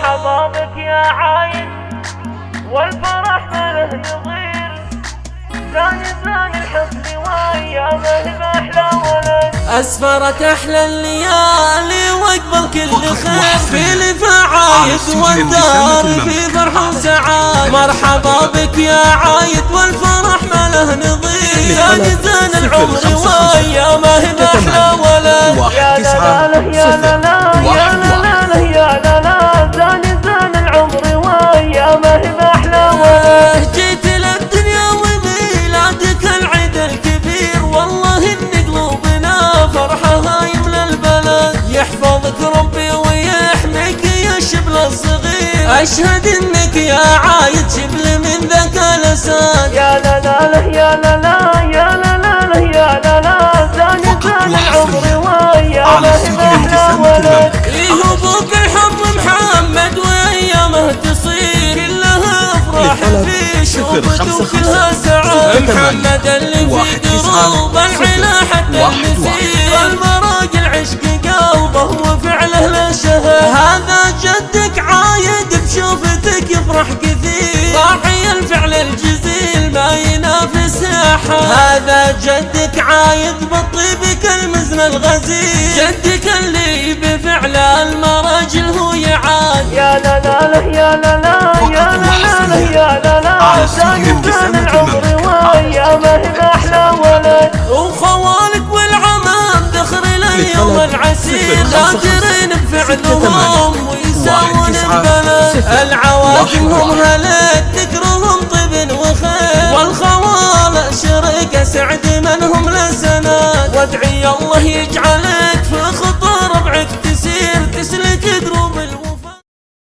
مرحبا بك يا عايد والفرح ما له نظير، زان الحزن وايامه باحلى ولد. أسفرت أحلى الليالي وأقبل كل خير في لفعايد والدار في فرح وسعاد. مرحبا بك يا عايد والفرح ما له نظير، زان العمر وايامه باحلى ولد. يا لا لا يا لا لا يا لا لا يا لا لا، زان العمر وايامه باحلى ولد. جيت للدنيا وميلادك العيد الكبير، والله ان قلوبنا فرحها يملى البلد. يحفظك ربي ويحميك يا الشبل الصغير، اشهد انك يا عايد شبل من ذاك الاسد. يا لا لا لا يا لا لا يا لا لا يا لا لا، زان العمر وايامه باحلى ولد. إيه ابوك الحب محمد وايامه تصير كلها افراح في شوفته وكلها سعاد. محمد اللي في دروب العلا حتى المسير، المراق العشق قلبه وفعله لا شهد. هذا جدك عايد بشوفتك يفرح كثير، راعي الفعل الجزيل ما ينافس احد. هذا جدك عايد بالطيب كالمزن الغزير، جدك اللي بفعل المراجل هو يعاد. يا لا لا لا يا لا لا يا لا لا يا لا لا، زان العمر وايامه باحلى ولد. وخوالك والعمام ذخر اليوم العسير، قادرين بفعلهم ويساوون البلد. العوادم هم هلك ذكرهم طيب وخير، والخوال شرق سعد منهم لسند. وادعي الله يجعل